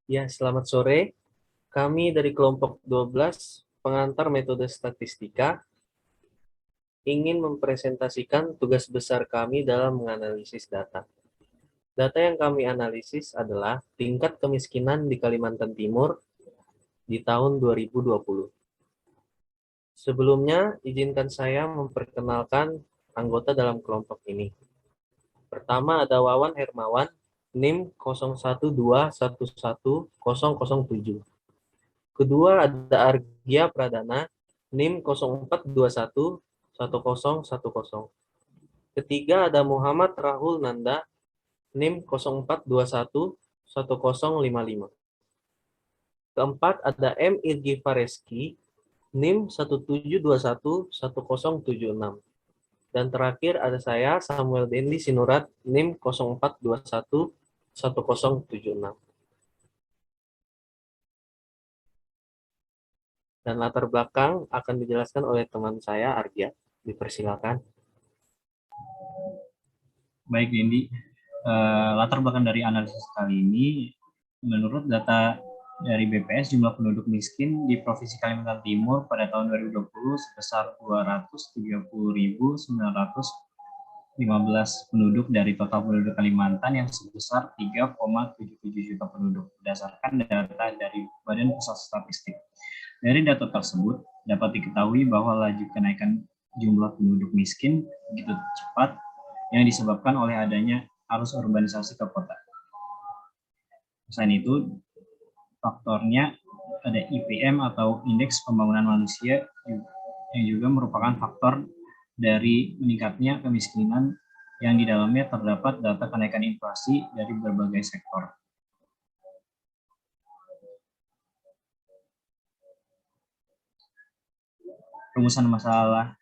Ya, selamat sore. Kami dari kelompok 12 pengantar metode statistika ingin mempresentasikan tugas besar kami dalam menganalisis data. Data yang kami analisis adalah tingkat kemiskinan di Kalimantan Timur di tahun 2020. Sebelumnya, izinkan saya memperkenalkan anggota dalam kelompok ini. Pertama ada Wawan Hermawan, NIM 01211007. Kedua ada Argia Pradana, NIM 04211010. Ketiga ada Muhammad Rahul Nanda, NIM 04211055. Keempat ada M. Irgi Fareski, NIM 17211076. Dan terakhir ada saya, Samuel Dendi Sinurat, NIM 04211076. Dan latar belakang akan dijelaskan oleh teman saya, Argia. Dipersilakan. Baik, Dendi. Latar belakang dari analisis kali ini, menurut data dari BPS, jumlah penduduk miskin di Provinsi Kalimantan Timur pada tahun 2020 sebesar 230.915 penduduk dari total penduduk Kalimantan yang sebesar 3,77 juta penduduk, berdasarkan data dari Badan Pusat Statistik. Dari data tersebut, dapat diketahui bahwa laju kenaikan jumlah penduduk miskin begitu cepat yang disebabkan oleh adanya arus urbanisasi ke kota. Selain itu, faktornya ada IPM atau Indeks Pembangunan Manusia yang juga merupakan faktor dari meningkatnya kemiskinan yang di dalamnya terdapat data kenaikan inflasi dari berbagai sektor. Rumusan masalah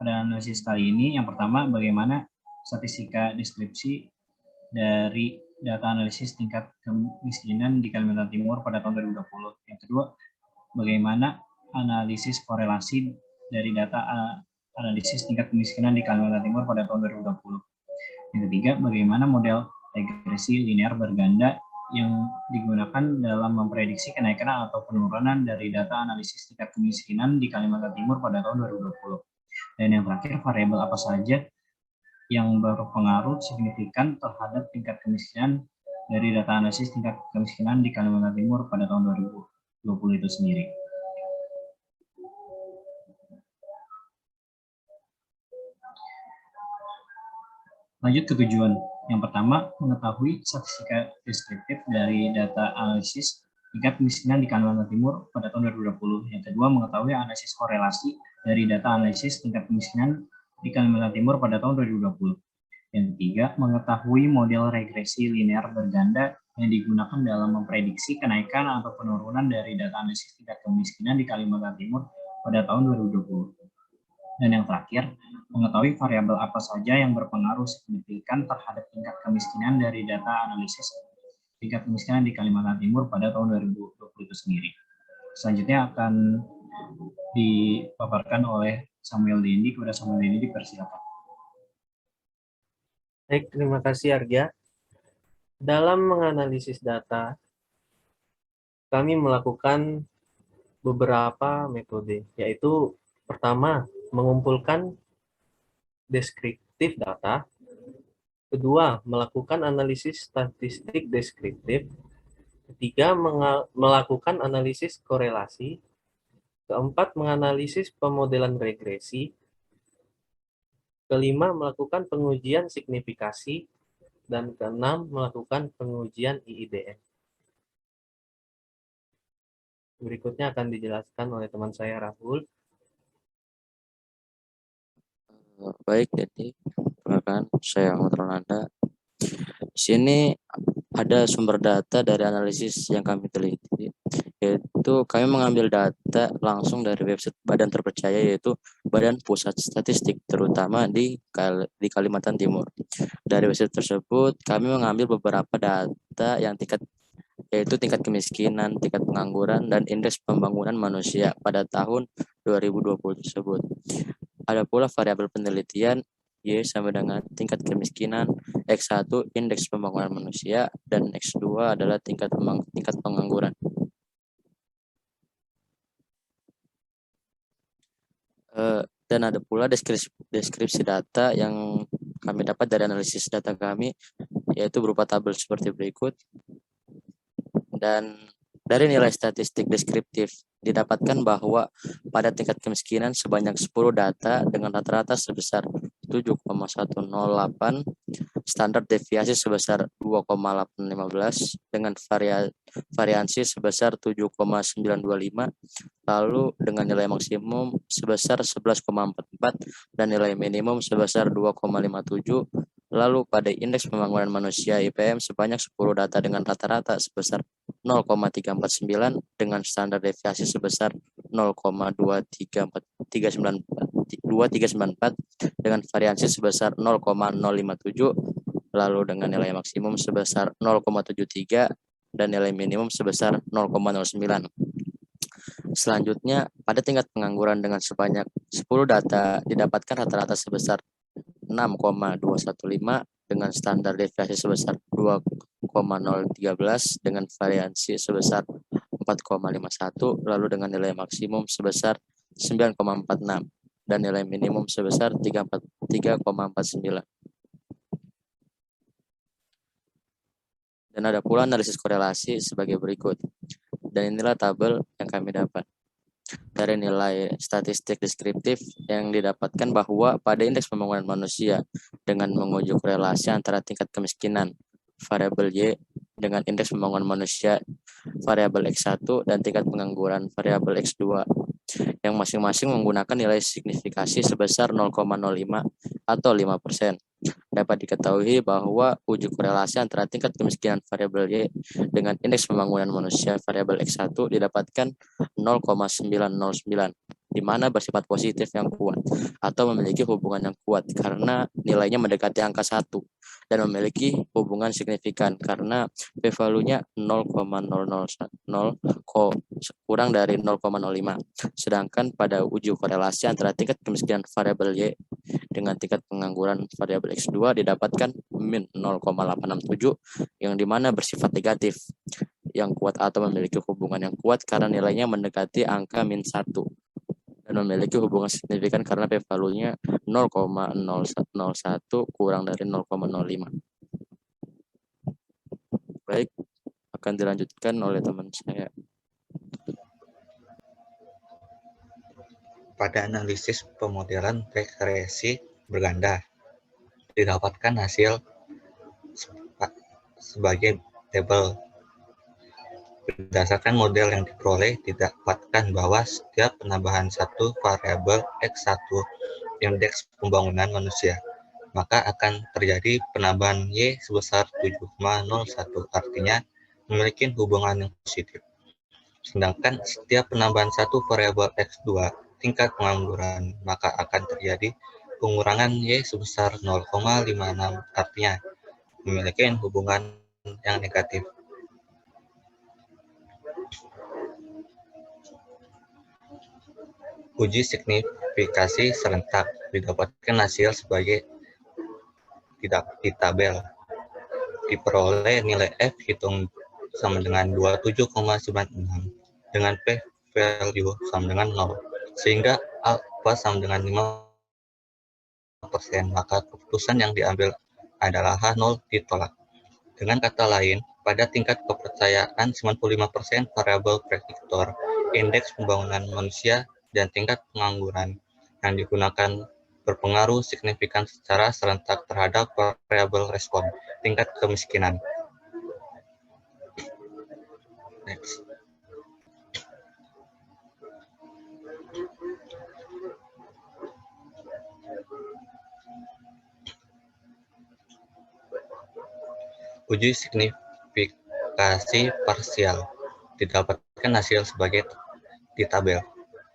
pada analisis kali ini, yang pertama, bagaimana statistika deskripsi dari data analisis tingkat kemiskinan di Kalimantan Timur pada tahun 2020. Yang kedua, bagaimana analisis korelasi dari data analisis tingkat kemiskinan di Kalimantan Timur pada tahun 2020. Yang ketiga, bagaimana model regresi linear berganda yang digunakan dalam memprediksi kenaikan atau penurunan dari data analisis tingkat kemiskinan di Kalimantan Timur pada tahun 2020. Dan yang terakhir, variabel apa saja yang berpengaruh signifikan terhadap tingkat kemiskinan dari data analisis tingkat kemiskinan di Kalimantan Timur pada tahun 2020 itu sendiri. Lanjut ke tujuan. Yang pertama, mengetahui statistika deskriptif dari data analisis tingkat kemiskinan di Kalimantan Timur pada tahun 2020. Yang kedua, mengetahui analisis korelasi dari data analisis tingkat kemiskinan di Kalimantan Timur pada tahun 2020. Yang ketiga, mengetahui model regresi linear berganda yang digunakan dalam memprediksi kenaikan atau penurunan dari data analisis tingkat kemiskinan di Kalimantan Timur pada tahun 2020. Dan yang terakhir, mengetahui variabel apa saja yang berpengaruh signifikan terhadap tingkat kemiskinan dari data analisis tingkat kemiskinan di Kalimantan Timur pada tahun 2020 itu sendiri. Selanjutnya akan dipaparkan oleh Samuel Dendi. Kepada Samuel Dendi, dipersilakan. Baik, terima kasih Argia. Dalam menganalisis data, kami melakukan beberapa metode, yaitu pertama, mengumpulkan deskriptif data. Kedua, melakukan analisis statistik deskriptif. Ketiga, melakukan analisis korelasi. Keempat, menganalisis pemodelan regresi. Kelima, melakukan pengujian signifikasi. Dan keenam, melakukan pengujian IIDN. Berikutnya akan dijelaskan oleh teman saya, Rahul. Baik, jadi perkenalkan saya Ahmad Ronanda. Di sini ada sumber data dari analisis yang kami teliti, yaitu kami mengambil data langsung dari website badan terpercaya, yaitu Badan Pusat Statistik, terutama di Kalimantan Timur. Dari website tersebut kami mengambil beberapa data yang yaitu tingkat kemiskinan, tingkat pengangguran, dan indeks pembangunan manusia pada tahun 2020 tersebut. Ada pula variabel penelitian Y sama dengan tingkat kemiskinan, X1 indeks pembangunan manusia, dan X2 adalah tingkat pengangguran. Dan ada pula deskripsi data yang kami dapat dari analisis data kami, yaitu berupa tabel seperti berikut. Dan dari nilai statistik deskriptif didapatkan bahwa pada tingkat kemiskinan sebanyak 10 data dengan rata-rata sebesar 7,108, standar deviasi sebesar 2,815 dengan variansi sebesar 7,925, lalu dengan nilai maksimum sebesar 11,44 dan nilai minimum sebesar 2,57. Lalu pada indeks pembangunan manusia IPM sebanyak 10 data dengan rata-rata sebesar 0,349 dengan standar deviasi sebesar 0,2394 dengan variansi sebesar 0,057, lalu dengan nilai maksimum sebesar 0,73 dan nilai minimum sebesar 0,09. Selanjutnya, pada tingkat pengangguran dengan sebanyak 10 data didapatkan rata-rata sebesar 6,215 dengan standar deviasi sebesar 2,013 dengan variansi sebesar 4,51, lalu dengan nilai maksimum sebesar 9,46 dan nilai minimum sebesar 3,49. Dan ada pula analisis korelasi sebagai berikut. Dan inilah tabel yang kami dapat. Dari nilai statistik deskriptif yang didapatkan bahwa pada indeks pembangunan manusia dengan menguji korelasi antara tingkat kemiskinan variabel Y dengan indeks pembangunan manusia variabel X1 dan tingkat pengangguran variabel X2 yang masing-masing menggunakan nilai signifikasi sebesar 0,05 atau 5%. Dapat diketahui bahwa uji korelasi antara tingkat kemiskinan variabel Y dengan indeks pembangunan manusia variabel X1 didapatkan 0,909, di mana bersifat positif yang kuat atau memiliki hubungan yang kuat karena nilainya mendekati angka 1 dan memiliki hubungan signifikan karena p-value-nya 0,001 kurang dari 0,05. Sedangkan pada uji korelasi antara tingkat kemiskinan variabel Y dengan tingkat pengangguran variabel X2 didapatkan min 0,867 yang dimana bersifat negatif yang kuat atau memiliki hubungan yang kuat karena nilainya mendekati angka min 1 dan memiliki hubungan signifikan karena p-value-nya 0,001 kurang dari 0,05. Baik, akan dilanjutkan oleh teman saya. Pada analisis pemodelan regresi berganda, didapatkan hasil sebagai tabel. Berdasarkan model yang diperoleh, didapatkan bahwa setiap penambahan satu variabel X1 indeks pembangunan manusia, maka akan terjadi penambahan Y sebesar 7,01, artinya memiliki hubungan yang positif. Sedangkan setiap penambahan satu variabel X2 tingkat pengangguran, maka akan terjadi pengurangan Y sebesar 0,56, artinya memiliki hubungan yang negatif. Uji signifikasi serentak, didapatkan hasil sebagai di tabel. Diperoleh nilai F hitung sama dengan 27,96 dengan p-value sama dengan 0, sehingga alpha sama dengan 5%, maka keputusan yang diambil adalah H0 ditolak. Dengan kata lain, pada tingkat kepercayaan 95% variabel prediktor, indeks pembangunan manusia, dan tingkat pengangguran yang digunakan berpengaruh signifikan secara serentak terhadap variabel respon, tingkat kemiskinan. Next. Uji signifikasi parsial, didapatkan hasil sebagai di tabel.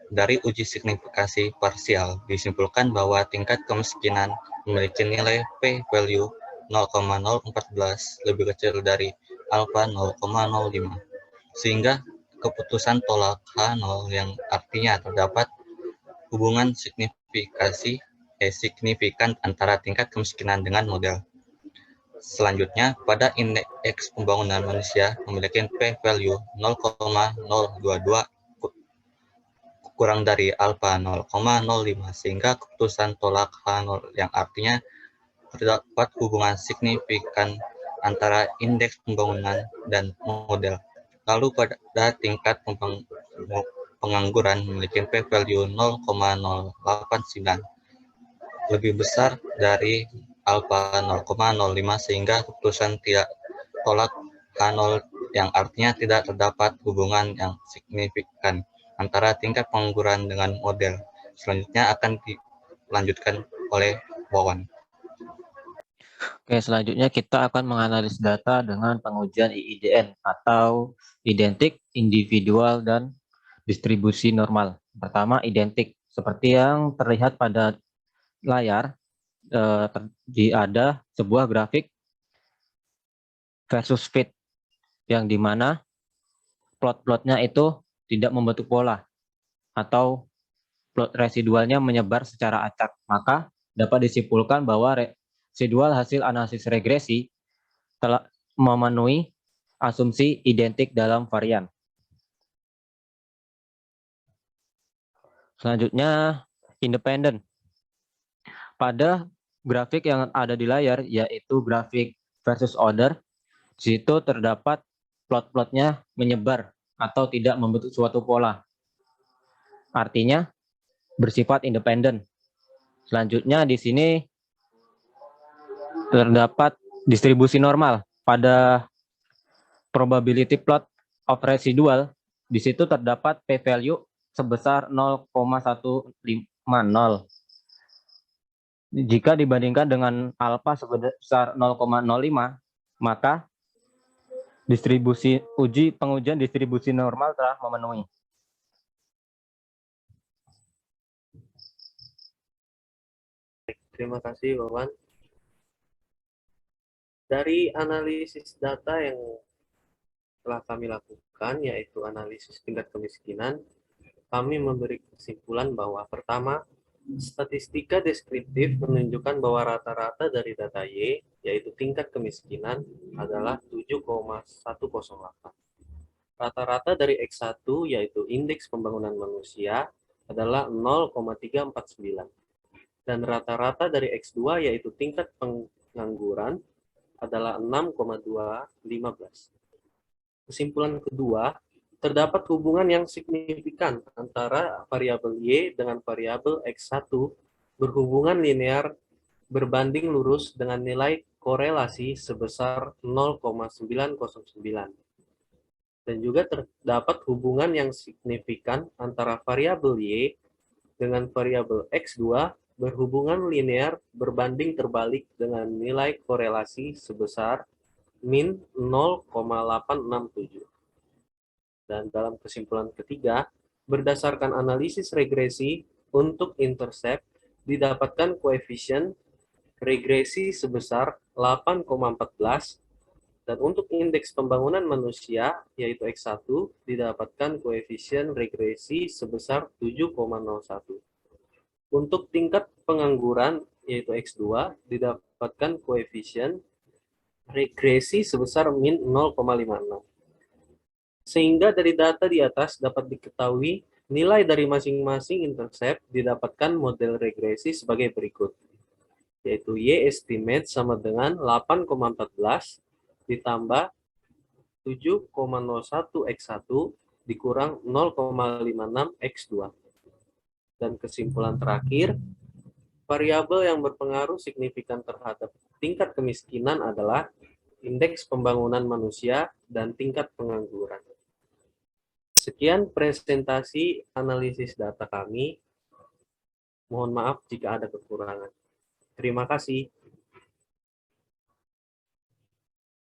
Dari uji signifikasi parsial disimpulkan bahwa tingkat kemiskinan memiliki nilai p-value 0,014 lebih kecil dari alfa 0,05, sehingga keputusan tolak H0 yang artinya terdapat hubungan signifikan antara tingkat kemiskinan dengan model. Selanjutnya, pada indeks pembangunan manusia memiliki p-value 0,022 kurang dari alfa 0,05 sehingga keputusan tolak H0 yang artinya terdapat hubungan signifikan antara indeks pembangunan dan model. Lalu pada tingkat pengangguran memiliki p-value 0,089 lebih besar dari alfa 0,05 sehingga keputusan tidak tolak H0 yang artinya tidak terdapat hubungan yang signifikan antara tingkat pengangguran dengan model. Selanjutnya akan dilanjutkan oleh Wawan. Oke, selanjutnya kita akan menganalisis data dengan pengujian IIDN atau identik, individual, dan distribusi normal. Pertama, identik. Seperti yang terlihat pada layar, ada sebuah grafik versus fit, yang dimana plot-plotnya itu tidak membentuk pola, atau plot residualnya menyebar secara acak. Maka dapat disimpulkan bahwa residual hasil analisis regresi telah memenuhi asumsi identik dalam varian. Selanjutnya, independen. Pada grafik yang ada di layar, yaitu grafik versus order, di situ terdapat plot-plotnya menyebar atau tidak membentuk suatu pola. Artinya, bersifat independen. Selanjutnya, di sini terdapat distribusi normal. Pada probability plot of residual, di situ terdapat p-value sebesar 0,150. Jika dibandingkan dengan alfa sebesar 0,05, maka pengujian distribusi normal telah memenuhi. Terima kasih, Wawan. Dari analisis data yang telah kami lakukan, yaitu analisis tingkat kemiskinan, kami memberi kesimpulan bahwa pertama, statistika deskriptif menunjukkan bahwa rata-rata dari data Y, yaitu tingkat kemiskinan, adalah 7,108. Rata-rata dari X1, yaitu indeks pembangunan manusia, adalah 0,349. Dan rata-rata dari X2, yaitu tingkat pengangguran, adalah 6,215. Kesimpulan kedua, terdapat hubungan yang signifikan antara variabel Y dengan variabel X1 berhubungan linear berbanding lurus dengan nilai korelasi sebesar 0,909. Dan juga terdapat hubungan yang signifikan antara variabel Y dengan variabel X2 berhubungan linear berbanding terbalik dengan nilai korelasi sebesar min 0,867. Dan dalam kesimpulan ketiga, berdasarkan analisis regresi untuk intercept, didapatkan koefisien regresi sebesar 8,14, dan untuk indeks pembangunan manusia, yaitu X1, didapatkan koefisien regresi sebesar 7,01. Untuk tingkat pengangguran, yaitu X2, didapatkan koefisien regresi sebesar min 0,56. Sehingga dari data di atas dapat diketahui nilai dari masing-masing intercept didapatkan model regresi sebagai berikut, yaitu Y estimate sama dengan 8,14 ditambah 7,01 X1 dikurang 0,56 X2. Dan kesimpulan terakhir, variabel yang berpengaruh signifikan terhadap tingkat kemiskinan adalah indeks pembangunan manusia dan tingkat pengangguran. Sekian presentasi analisis data kami. Mohon maaf jika ada kekurangan. Terima kasih.